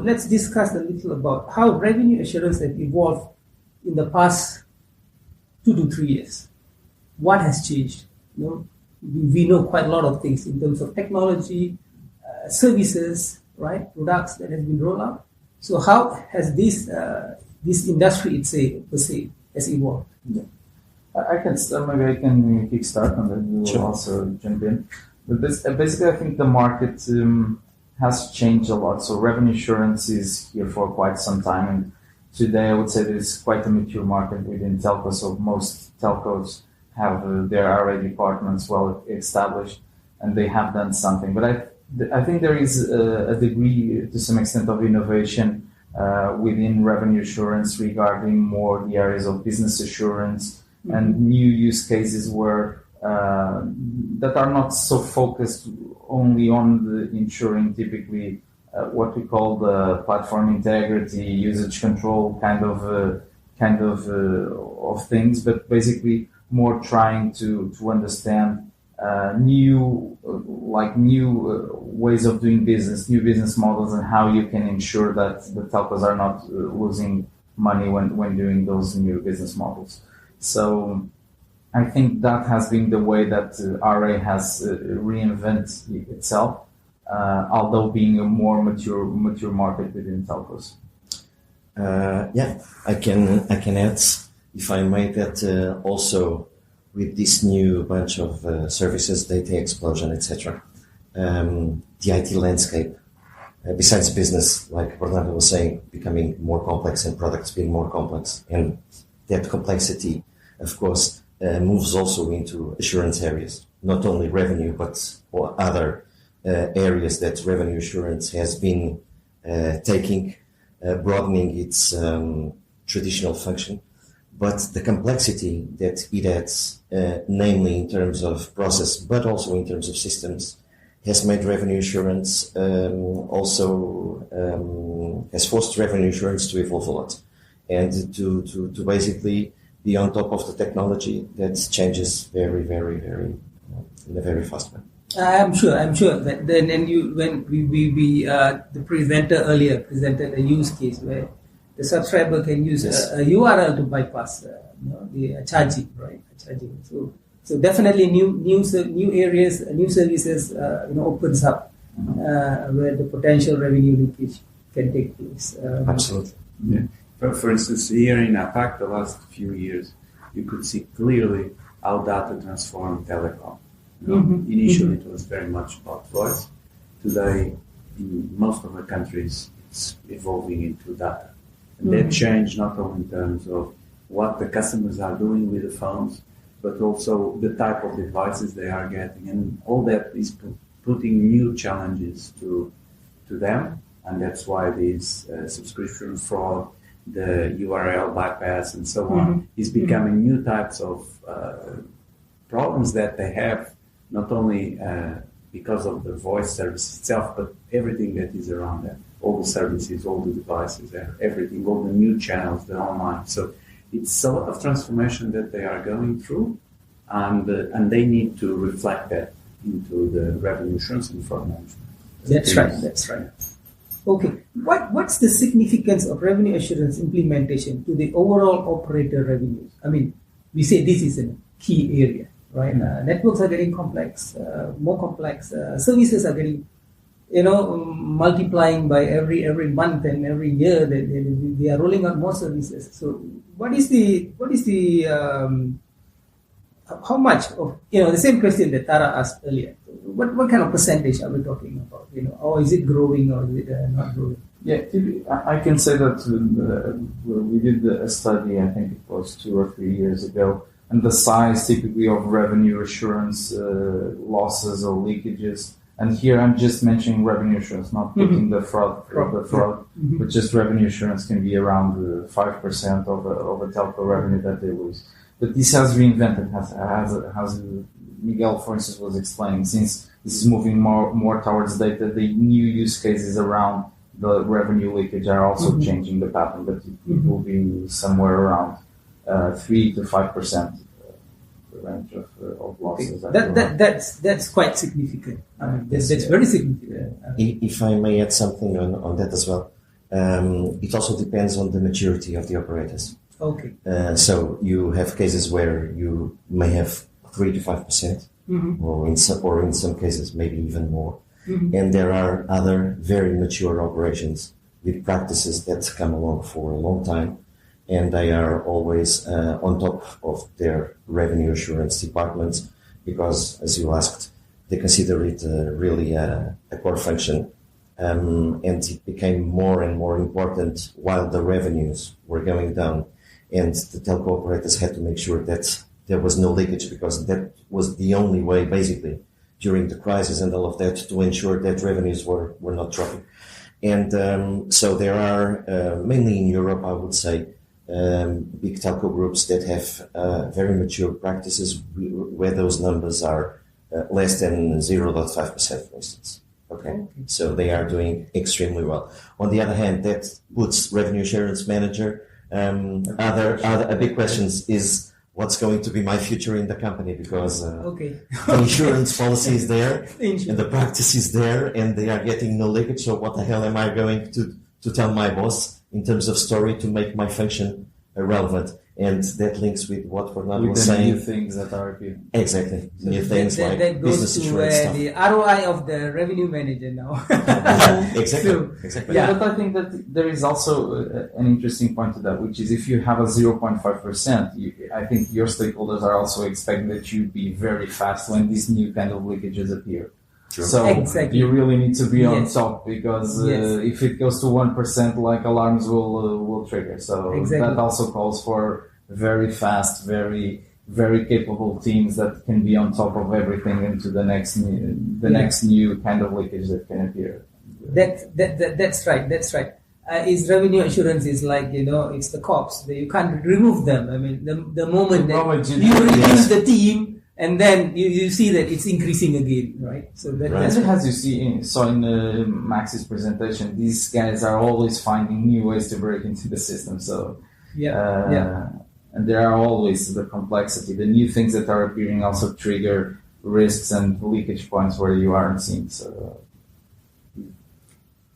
let's discuss a little about how revenue assurance has evolved in the past 2 to 3 years. What has changed? We know quite a lot of things in terms of technology, services, right? Products that has been rolled out. So how has this industry itself per se has evolved? Yeah. I can start. Maybe I can kickstart, and then you will Sure. also jump in. But basically, I think the market has changed a lot. So revenue assurance is here for quite some time, and today I would say there's quite a mature market within telcos. So most telcos have their already partners well established, and they have done something. But I think there is a degree, to some extent, of innovation within revenue assurance regarding more the areas of business assurance and new use cases where that are not so focused only on the ensuring typically what we call the platform integrity, usage control kind of things, but basically more trying to understand new ways of doing business, new business models, and how you can ensure that the telcos are not losing money when doing those new business models. So I think that has been the way that RA has reinvented itself, although being a more mature market within telcos. I can add, if I may, that also with this new bunch of services, data explosion, etc., the IT landscape, besides business, like Bernardo was saying, becoming more complex and products being more complex, and that complexity, of course, moves also into assurance areas, not only revenue, but other areas that revenue assurance has been taking, broadening its traditional function. But the complexity that it adds, namely in terms of process, but also in terms of systems, has made revenue assurance has forced revenue assurance to evolve a lot and to basically be on top of the technology that changes very, very, very in a very fast way. I'm sure that then when the presenter earlier presented a use case where the subscriber can use a URL to bypass the charging, right? Charging. So definitely new areas, new services, opens up where the potential revenue leakage can take place. Absolutely. Yeah. For instance, here in APAC, the last few years, you could see clearly how data transformed telecom. Initially, it was very much about voice. Today, in most of the countries, it's evolving into data. And that changed not only in terms of what the customers are doing with the phones, but also the type of devices they are getting. And all that is putting new challenges to them. And that's why these subscription fraud, the URL bypass, and so on, is becoming new types of problems that they have, not only because of the voice service itself, but everything that is around that. All the services, all the devices, everything, all the new channels, the online. So it's a lot of transformation that they are going through, and they need to reflect that into the revenue assurance and fraud management. That's right. Okay, what's the significance of revenue assurance implementation to the overall operator revenues? I mean, we say this is a key area, right? Networks are getting complex, more complex. Services are getting, multiplying by every month and every year. They are rolling out more services. So, what is the how much of the same question that Tara asked earlier? What kind of percentage are we talking about? Or is it growing or is it not growing? Yeah, I can say that we did a study, I think it was 2 or 3 years ago, and the size typically of revenue assurance losses or leakages. And here I'm just mentioning revenue assurance, not putting the fraud, but just revenue assurance can be around 5% of a telco revenue that they lose. But this has reinvented, has Miguel, for instance, was explaining, since this is moving more towards data, the new use cases around the revenue leakage are also changing the pattern, but it will be somewhere around 3 to 5%. Range of losses. That's quite significant. That's very significant. If I may add something on that as well, It also depends on the maturity of the operators. Okay. So you have cases where you may have 3 to 5%, or in some cases maybe even more. And there are other very mature operations with practices that come along for a long time, and they are always on top of their revenue assurance departments because, as you asked, they consider it really a core function. And it became more and more important while the revenues were going down, and the telco operators had to make sure that there was no leakage, because that was the only way, basically, during the crisis and all of that, to ensure that revenues were not dropping. And so there are, mainly in Europe, I would say, big telco groups that have very mature practices where those numbers are less than 0.5%, for instance. Okay, so they are doing extremely well. On the other hand, that puts revenue assurance manager. A big question is what's going to be my future in the company, because the insurance policy is there and the practice is there and they are getting no leakage. So what the hell am I going to tell my boss in terms of story to make my function relevant? And that links with what Fernando was saying. New things that are appearing. Exactly. New things like that goes business to assurance stuff. the ROI of the revenue manager now. Exactly. So, exactly. Yeah, but I think that there is also an interesting point to that, which is if you have a 0.5%, I think your stakeholders are also expecting that you be very fast when these new kind of leakages appear. Sure. So you really need to be on top, because if it goes to 1%, like alarms will trigger. So that also calls for very fast, very very capable teams that can be on top of everything into the next new kind of leakage that can appear. That's right. Is revenue assurance is like, it's the cops. You can't remove them. I mean, the moment that you reduce the team, and then you see that it's increasing again, right? So that's as you saw in Max's presentation, these guys are always finding new ways to break into the system. So and there are always the complexity, the new things that are appearing also trigger risks and leakage points where you aren't seeing. So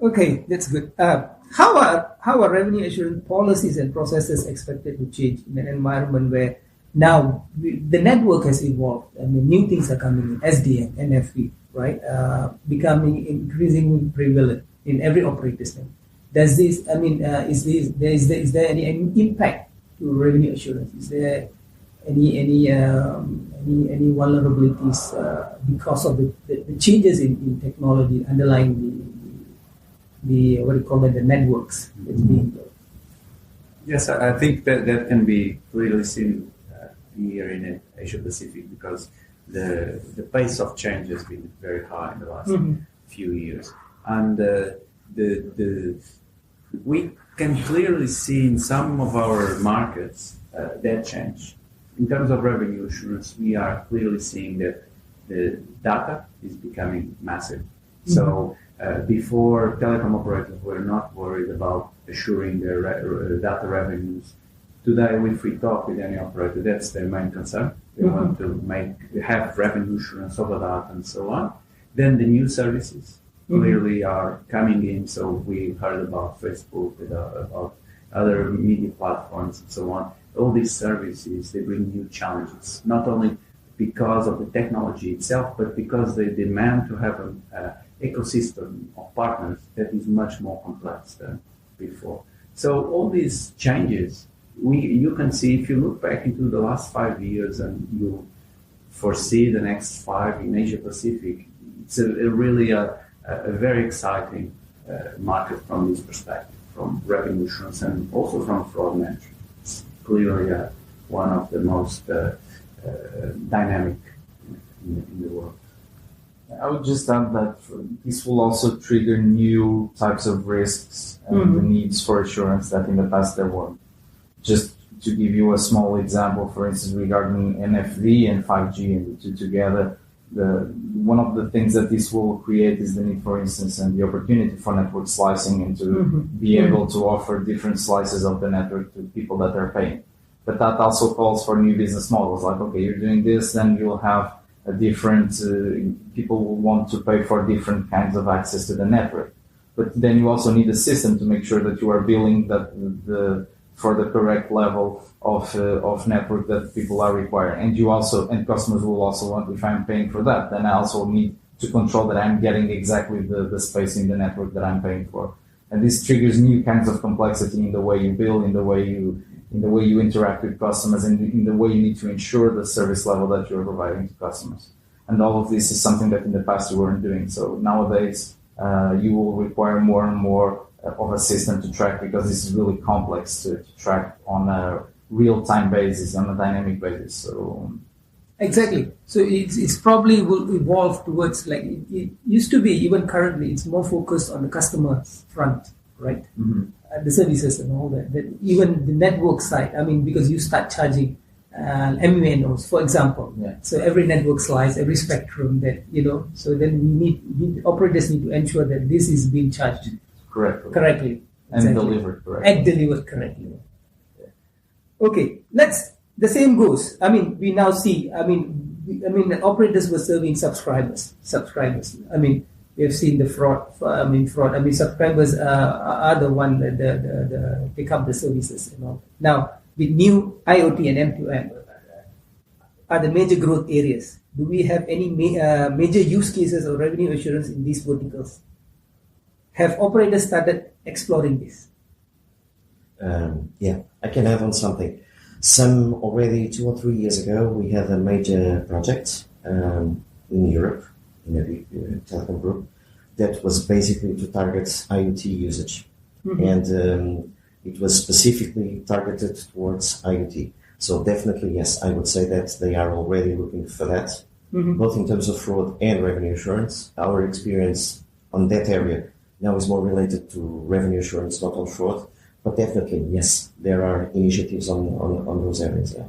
okay, that's good. How are revenue assurance policies and processes expected to change in an environment where now the network has evolved? I mean, new things are coming in, SDN, NFV, right? Becoming increasingly prevalent in every operator's name. Does this? I mean, is there any impact to revenue assurance? Is there any vulnerabilities because of the changes in technology underlying the what do you call it, the networks that's being built? Yes, I think that can be clearly seen here in Asia Pacific, because the pace of change has been very high in the last few years, and we can clearly see in some of our markets that change. In terms of revenue assurance, we are clearly seeing that the data is becoming massive. So before, telecom operators were not worried about assuring their data revenues. Today, if we talk with any operator, that's their main concern. They want to have revenue assurance over that and so on. Then the new services clearly are coming in. So we heard about Facebook, about other media platforms and so on. All these services, they bring new challenges, not only because of the technology itself, but because they demand to have an ecosystem of partners that is much more complex than before. So all these changes, you can see, if you look back into the last 5 years and you foresee the next 5 in Asia Pacific, it's really a very exciting market from this perspective, from revenue assurance and also from fraud management. It's clearly one of the most dynamic in the world. I would just add that this will also trigger new types of risks and the needs for assurance that in the past there weren't. Just to give you a small example, for instance, regarding NFV and 5G and the two together, one of the things that this will create is the need, for instance, and the opportunity for network slicing and to be able to offer different slices of the network to people that are paying. But that also calls for new business models. Like, okay, you're doing this, then you'll have a different, people will want to pay for different kinds of access to the network. but then you also need a system to make sure that you are billing for the correct level of network that people are requiring. And customers will also want, if I'm paying for that, then I also need to control that I'm getting exactly the space in the network that I'm paying for. And this triggers new kinds of complexity in the way you bill, in the way you interact with customers, and in the way you need to ensure the service level that you're providing to customers. And all of this is something that in the past you weren't doing. So nowadays, you will require more and more of a system to track, because this is really complex to track on a real-time basis, on a dynamic basis. So exactly. So it's probably will evolve towards, like it used to be, even currently, it's more focused on the customer's front, right? Mm-hmm. The services and all that. That even the network side, I mean, because you start charging MVNOs, for example. Yeah. So every network slice, every spectrum that, so then operators need to ensure that this is being charged correctly. And delivered correctly. And delivered correctly. Yeah. Okay, the same goes. I mean, we now see, the operators were serving subscribers. I mean, we have seen the fraud. Subscribers are the one that pick up the services and all. Now, with new IoT and M2M are the major growth areas. Do we have any major use cases or revenue assurance in these verticals? Have operators started exploring this? Yeah, I can add on something. Some already 2 or 3 years ago, we had a major project in Europe, in a big telecom group, that was basically to target IoT usage. Mm-hmm. And it was specifically targeted towards IoT. So definitely, yes, I would say that they are already looking for that, mm-hmm. both in terms of fraud and revenue assurance. Our experience on that area now is more related to revenue assurance, not on fraud. But definitely, yes, there are initiatives on those areas, yeah.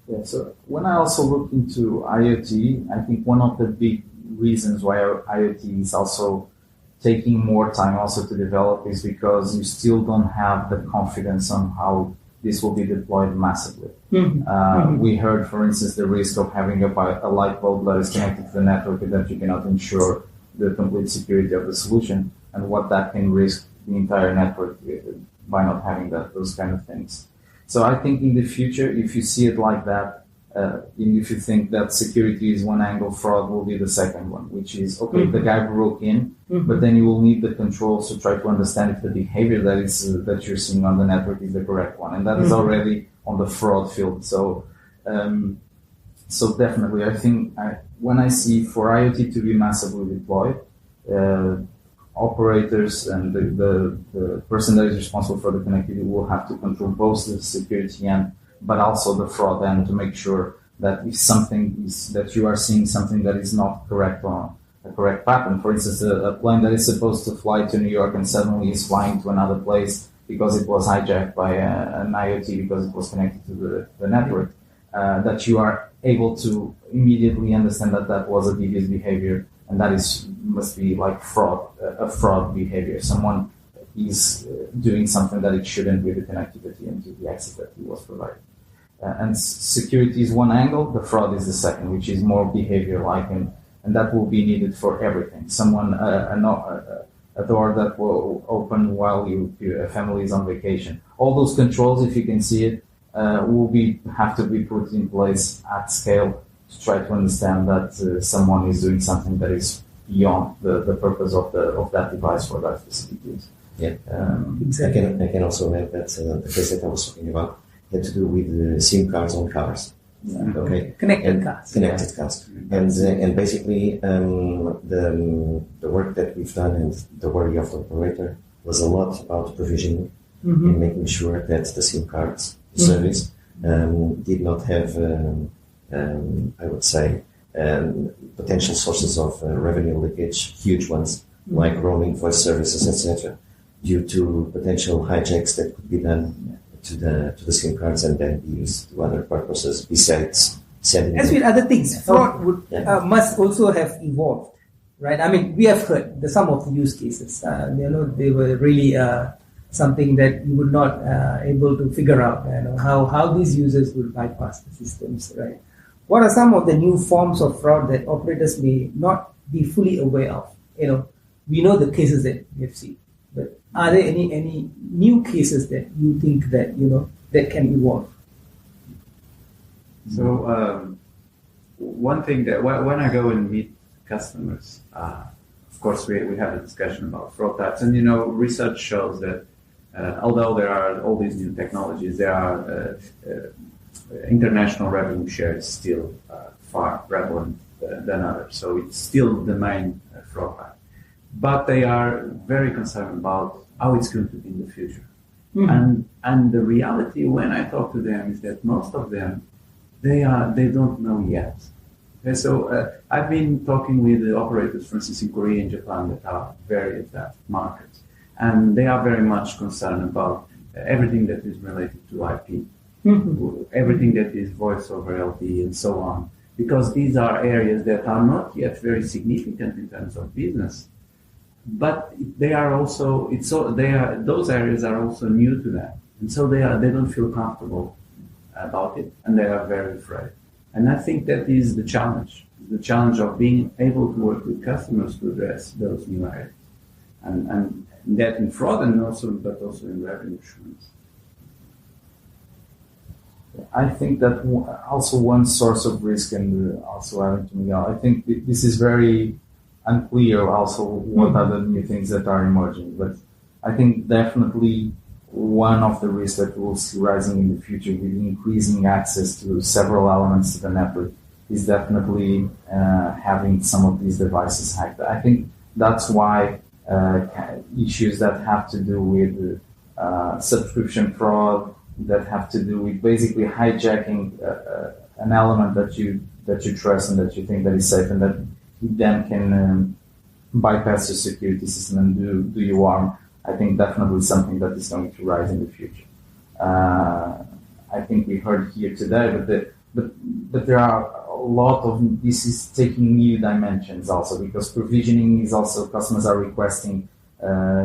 Yeah, so when I also look into IoT, I think one of the big reasons why IoT is also taking more time also to develop is because you still don't have the confidence on how this will be deployed massively. Mm-hmm. We heard, for instance, the risk of having a light bulb that is connected to the network that you cannot ensure the complete security of the solution, and what that can risk the entire network by not having those kind of things. So I think in the future, if you see it like that, and if you think that security is one angle, fraud will be the second one, which is, okay, mm-hmm. the guy broke in, mm-hmm. but then you will need the controls to try to understand if the behavior that you're seeing on the network is the correct one. And that mm-hmm. is already on the fraud field. So definitely, I think when I see for IoT to be massively deployed, operators and the person that is responsible for the connectivity will have to control both the security end, but also the fraud end, to make sure that if something is, that you are seeing something that is not correct on a correct pattern. For instance, a plane that is supposed to fly to New York and suddenly is flying to another place because it was hijacked by an IoT because it was connected to the network, that you are able to immediately understand that was a devious behavior. And that must be like a fraud behavior. Someone is doing something that it shouldn't with the connectivity and to the access that he was providing. And security is one angle, the fraud is the second, which is more behavior-like, and that will be needed for everything. Someone, a door that will open while a family is on vacation. All those controls, if you can see it, have to be put in place at scale to try to understand that someone is doing something that is beyond the purpose of that device for that specific use. Yeah, exactly. I can also add that the case that I was talking about had to do with SIM cards on cars. Yeah. Okay, connected cars. Connected cars, and basically the work that we've done and the worry of the operator was a lot about provisioning mm-hmm. and making sure that the SIM cards service did not have. I would say, potential sources of revenue leakage, huge ones, like roaming voice services, etc., due to potential hijacks that could be done to the SIM cards and then be used to other purposes besides sending. As with other things, fraud must also have evolved, right? I mean, we have heard some of the use cases. They were really something that you would not able to figure out. How these users will bypass the systems, right? What are some of the new forms of fraud that operators may not be fully aware of? we know the cases that we have seen, but are there any new cases that you think that that can evolve? So one thing that when I go and meet customers, of course we have a discussion about fraud types, and research shows that although there are all these new technologies, there are international revenue share is still far prevalent than others. So it's still the main fraud type. But they are very concerned about how it's going to be in the future. Mm-hmm. And the reality when I talk to them is that most of them, they don't know yet. And so I've been talking with the operators, for instance, in Korea and Japan that are very advanced markets. And they are very much concerned about everything that is related to IP, mm-hmm. everything that is voice over LTE and so on. Because these are areas that are not yet very significant in terms of business. But they are also, those areas are also new to them. And so they don't feel comfortable about it, and they are very afraid. And I think that is the challenge of being able to work with customers to address those new areas. And that in fraud but also in revenue assurance. I think that also one source of risk, and also adding to Miguel, I think this is very unclear also what are the new things that are emerging. But I think definitely one of the risks that we'll see rising in the future with increasing access to several elements of the network is definitely having some of these devices hacked. I think that's why issues that have to do with subscription fraud, that have to do with basically hijacking an element that you trust and that you think that is safe, and that then can bypass your security system and do you harm. I think definitely something that is going to rise in the future. I think we heard here today, but there are a lot of this is taking new dimensions also, because provisioning is also, customers are requesting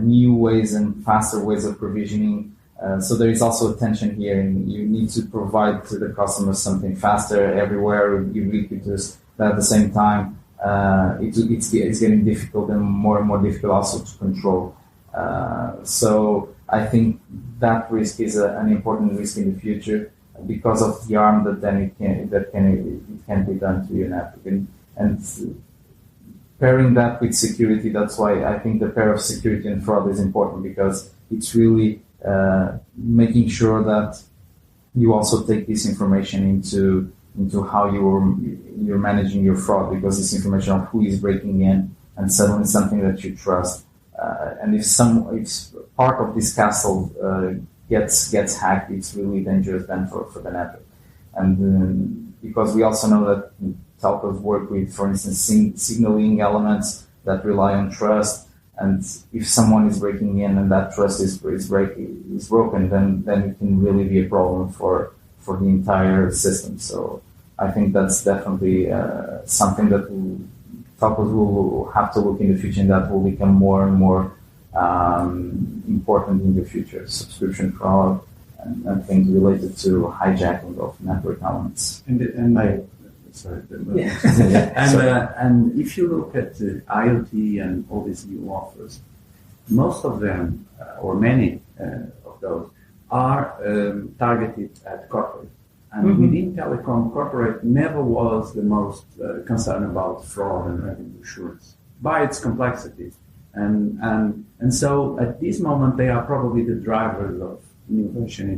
new ways and faster ways of provisioning. So there is also a tension here, and you need to provide to the customer something faster everywhere, ubiquitous, but at the same time, it's getting difficult and more difficult also to control. So I think that risk is an important risk in the future because of the harm that then it can be done to your network. And pairing that with security, that's why I think the pair of security and fraud is important, because it's really making sure that you also take this information into how you're managing your fraud, because this information of who is breaking in and suddenly something that you trust. And if part of this castle gets hacked, it's really dangerous then for the network. And because we also know that telcos work with, for instance, signaling elements that rely on trust. And if someone is breaking in and that trust is broken, then it can really be a problem for the entire system. So I think that's definitely something that telcos will have to look in the future, and that will become more and more important in the future. Subscription fraud and things related to hijacking of network elements. And if you look at the IoT and all these new offers, most of them, or many of those, are targeted at corporate. And mm-hmm. within telecom, corporate never was the most concerned about fraud and revenue assurance by its complexity. And so at this moment, they are probably the drivers of innovation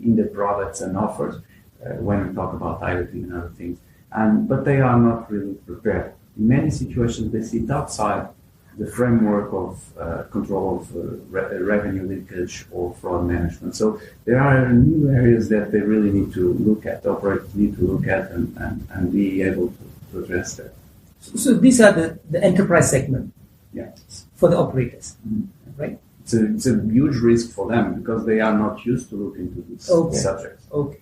in the products and offers when we talk about IoT and other things. But they are not really prepared. In many situations, they sit outside the framework of control of revenue leakage or fraud management. So there are new areas that they really need to look at, operators need to look at and be able to address that. So these are the enterprise segment, yeah, for the operators, mm-hmm. right? It's a huge risk for them because they are not used to look into these subjects. Okay.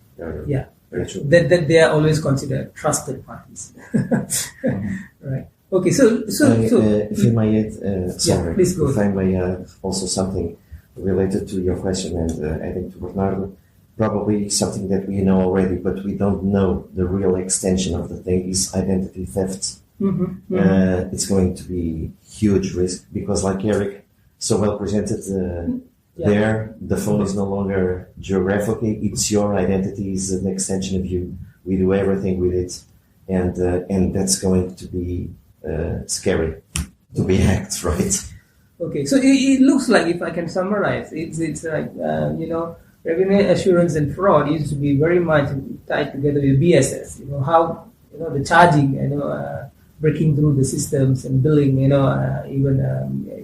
Yeah. That they are always considered trusted parties. Mm-hmm. Right. Okay. So if you may add, please go. If I may add also something related to your question and adding to Bernardo, probably something that we know already, but we don't know the real extension of the thing is identity theft It's going to be huge risk because, like Eric so well presented there, the phone is no longer geographically; it's your identity, is an extension of you. We do everything with it, and that's going to be scary to be hacked, right? Okay, so it looks like, if I can summarize, it's like revenue assurance and fraud used to be very much tied together with BSS. How the charging, breaking through the systems and billing, even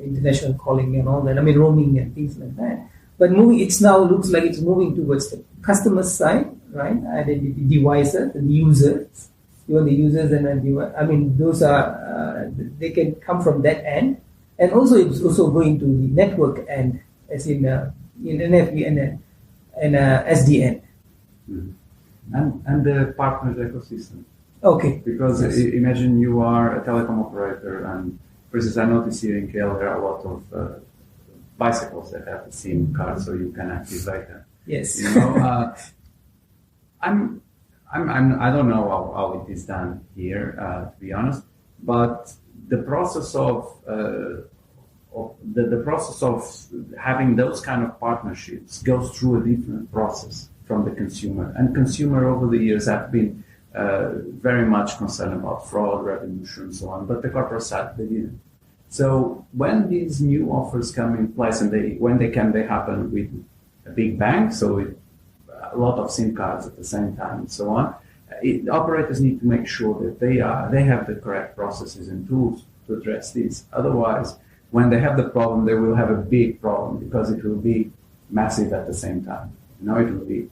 international calling and all that. I mean, roaming and things like that. But it now looks like it's moving towards the customer side, right? Identity devices and users, even the users and those are they can come from that end, and also it's also going to the network end, as in NFV and SDN. Mm-hmm. And the partners ecosystem. Okay. Because imagine you are a telecom operator, and for instance, I notice here in KL there are a lot of bicycles that have the SIM card, so you can activate them. Yes. I don't know how it is done here, to be honest, but the process of the process of having those kind of partnerships goes through a different process from the consumer, and consumer over the years have been very much concerned about fraud, revenue share, and so on, but the corporate side, they didn't. So when these new offers come in place, and they happen with a big bang, so with a lot of SIM cards at the same time, and so on, operators need to make sure that they have the correct processes and tools to address this. Otherwise, when they have the problem, they will have a big problem because it will be massive at the same time. It will be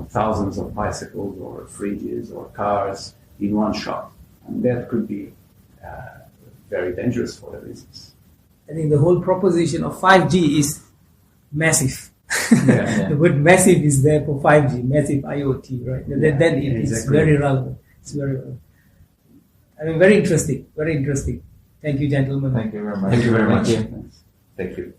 thousands of bicycles or fridges or cars in one shot, and that could be very dangerous for the business. I think the whole proposition of 5G is massive. Yeah. The word massive is there for 5G, massive IoT, right? Then it's exactly. very relevant. It's very relevant. Very interesting. Very interesting. Thank you, gentlemen. Thank you very much. Thank you very much. Thank you. Thank you.